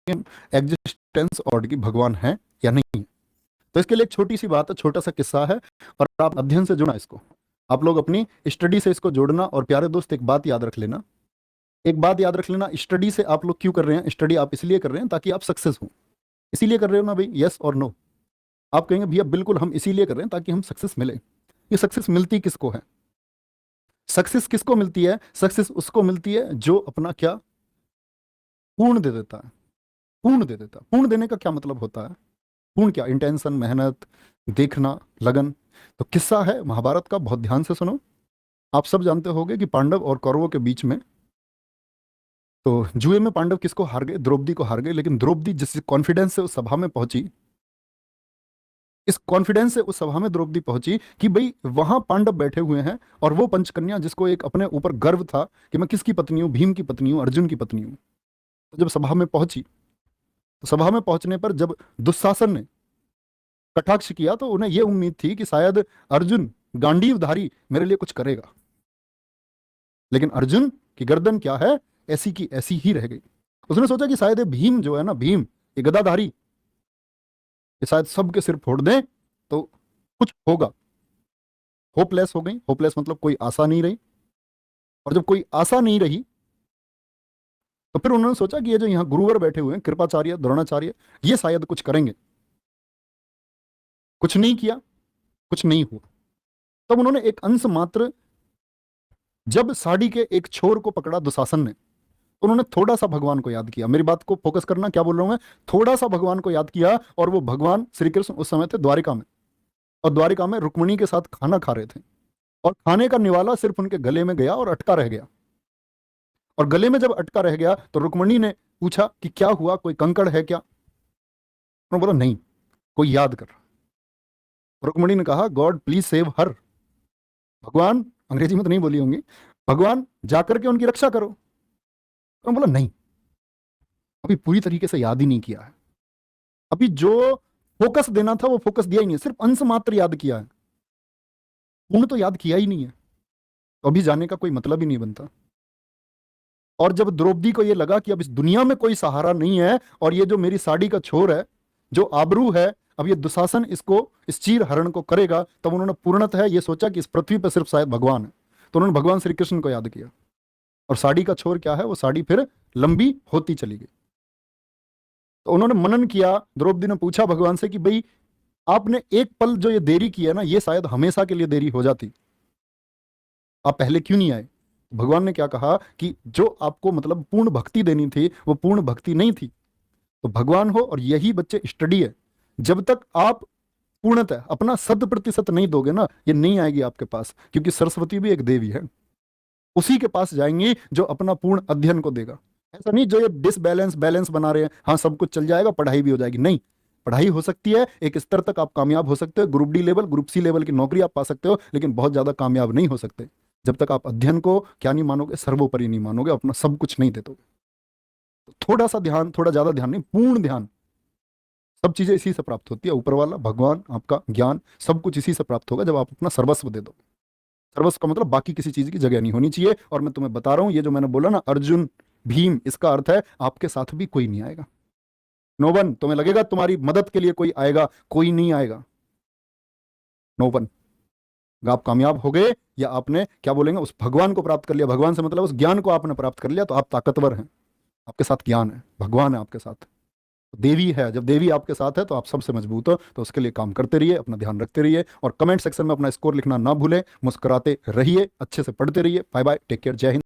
Existence odd की भगवान है या नहीं है। तो इसके लिए एक छोटी सी बात है, छोटा सा किस्सा है, और आप अध्ययन से जुड़ना इसको, आप लोग अपनी स्टडी से इसको जोड़ना। और प्यारे दोस्त, एक बात याद रख लेना, एक बात याद रख लेना, स्टडी से आप लोग क्यों कर रहे हैं? स्टडी आप इसलिए कर रहे हैं ताकि आप सक्सेस हो। इसीलिए कर रहे हो ना भाई? यस और नो? आप कहेंगे भैया बिल्कुल हम इसीलिए कर रहे हैं ताकि हम सक्सेस मिले। ये सक्सेस मिलती किसको है? सक्सेस किसको मिलती है? सक्सेस उसको मिलती है जो अपना क्या पूर्ण दे देता है। पूर्ण दे देता है। पूर्ण देने का क्या मतलब होता है? पूर्ण क्या? इंटेंशन, मेहनत, देखना, लगन। तो किस्सा है महाभारत का, बहुत ध्यान से सुनो। आप सब जानते होंगे कि पांडव और कौरवों के बीच में, तो जुए में पांडव किसको हार गए? द्रौपदी को हार गए। लेकिन द्रौपदी जिस कॉन्फिडेंस से उस सभा में पहुंची, इस कॉन्फिडेंस से उस सभा में द्रौपदी पहुंची कि भाई वहां पांडव बैठे हुए हैं, और वो पंचकन्या जिसको एक अपने ऊपर गर्व था कि मैं किसकी पत्नी हूं? भीम की पत्नी हूं, अर्जुन की पत्नी हूं। तो जब सभा में पहुंची, तो सभा में पहुंचने पर जब दुशासन ने कटाक्ष किया, तो उन्हें यह उम्मीद थी कि शायद अर्जुन गांडीवधारी मेरे लिए कुछ करेगा। लेकिन अर्जुन की गर्दन क्या है? ऐसी की ऐसी ही रह गई। उसने सोचा कि शायद ये भीम जो है ना, भीम ये गदाधारी, ये शायद सबके सिर फोड़ दें तो कुछ होगा। होपलेस हो गई। होपलेस मतलब कोई आशा नहीं रही। और जब कोई आशा नहीं रही, तो फिर उन्होंने सोचा कि ये जो यहाँ गुरुवर बैठे हुए हैं, कृपाचार्य, द्रोणाचार्य, ये शायद कुछ करेंगे। कुछ नहीं किया, कुछ नहीं हुआ। तब उन्होंने एक अंश मात्र, जब साड़ी के एक छोर को पकड़ा दुशासन ने, उन्होंने थोड़ा सा भगवान को याद किया। मेरी बात को फोकस करना, क्या बोल रहा हूं मैं? थोड़ा सा भगवान को याद किया, और वो भगवान श्री कृष्ण उस समय थे द्वारिका में, और द्वारिका में रुक्मिणी के साथ खाना खा रहे थे, और खाने का निवाला सिर्फ उनके गले में गया और अटका रह गया। और गले में जब अटका रह गया, तो रुक्मिणी ने पूछा कि क्या हुआ, कोई कंकड़ है क्या? उन्होंने बोला नहीं, कोई याद कर। रुक्मिणी ने कहा गॉड प्लीज सेव हर। भगवान, अंग्रेजी में तो नहीं बोली होंगी, भगवान जाकर के उनकी रक्षा करो। उन्होंने बोला नहीं, अभी पूरी तरीके से याद ही नहीं किया है। अभी जो फोकस देना था वो फोकस दिया ही नहीं है, सिर्फ अंश मात्र याद किया है, पूर्ण तो याद किया ही नहीं है। तो अभी जाने का कोई मतलब ही नहीं बनता। और जब द्रौपदी को ये लगा कि अब इस दुनिया में कोई सहारा नहीं है, और ये जो मेरी साड़ी का छोर है, जो आबरू है, अब ये दुशासन इसको, इस चीर हरण को करेगा, तब उन्होंने पूर्णतः ये सोचा कि इस पृथ्वी पर सिर्फ शायद भगवान है। तो उन्होंने भगवान श्री कृष्ण को याद किया। और साड़ी का छोर क्या है? वो साड़ी फिर लंबी होती चली गई। तो उन्होंने मनन किया। द्रौपदी ने पूछा भगवान से कि भाई आपने एक पल जो ये देरी की है ना, ये शायद हमेशा के लिए देरी हो जाती, आप पहले क्यों नहीं आए? भगवान ने क्या कहा कि जो आपको मतलब पूर्ण भक्ति देनी थी, वो पूर्ण भक्ति नहीं थी। तो भगवान हो, और यही बच्चे स्टडी है, जब तक आप पूर्णतः अपना 100% नहीं दोगे ना, ये नहीं आएगी आपके पास। क्योंकि सरस्वती भी एक देवी है, उसी के पास जाएंगे जो अपना पूर्ण अध्ययन को देगा। ऐसा नहीं जो ये डिसबैलेंस बैलेंस बना रहे हैं, हाँ सब कुछ चल जाएगा, पढ़ाई भी हो जाएगी। नहीं, पढ़ाई हो सकती है, एक स्तर तक आप कामयाब हो सकते हो, group D level, group C level की नौकरी आप पा सकते हो, लेकिन बहुत ज्यादा कामयाब नहीं हो सकते जब तक आप अध्ययन को क्या नहीं मानोगे? सर्वोपरि नहीं मानोगे, अपना सब कुछ नहीं देते। तो थोड़ा सा ध्यान, थोड़ा ज्यादा ध्यान नहीं, पूर्ण ध्यान। सब चीजें इसी से प्राप्त होती है, ऊपर वाला भगवान, आपका ज्ञान, सब कुछ इसी से प्राप्त होगा जब आप अपना सर्वस्व दे दो। सर्वस्व का मतलब बाकी किसी चीज की जगह नहीं होनी चाहिए। और मैं तुम्हें बता रहा हूं, ये जो मैंने बोला ना अर्जुन भीम, इसका अर्थ है आपके साथ भी कोई नहीं आएगा। No one. तुम्हें लगेगा तुम्हारी मदद के लिए कोई आएगा, कोई नहीं आएगा। No one. आप कामयाब हो गए, या आपने क्या बोलेंगे, उस भगवान को प्राप्त कर लिया। भगवान से मतलब उस ज्ञान को आपने प्राप्त कर लिया, तो आप ताकतवर हैं, आपके साथ ज्ञान है, भगवान है आपके साथ, देवी है। जब देवी आपके साथ है तो आप सबसे मजबूत हो। तो उसके लिए काम करते रहिए, अपना ध्यान रखते रहिए, और कमेंट सेक्शन में अपना स्कोर लिखना ना भूलें। मुस्कुराते रहिए, अच्छे से पढ़ते रहिए। बाय बाय, टेक केयर, जय हिंद।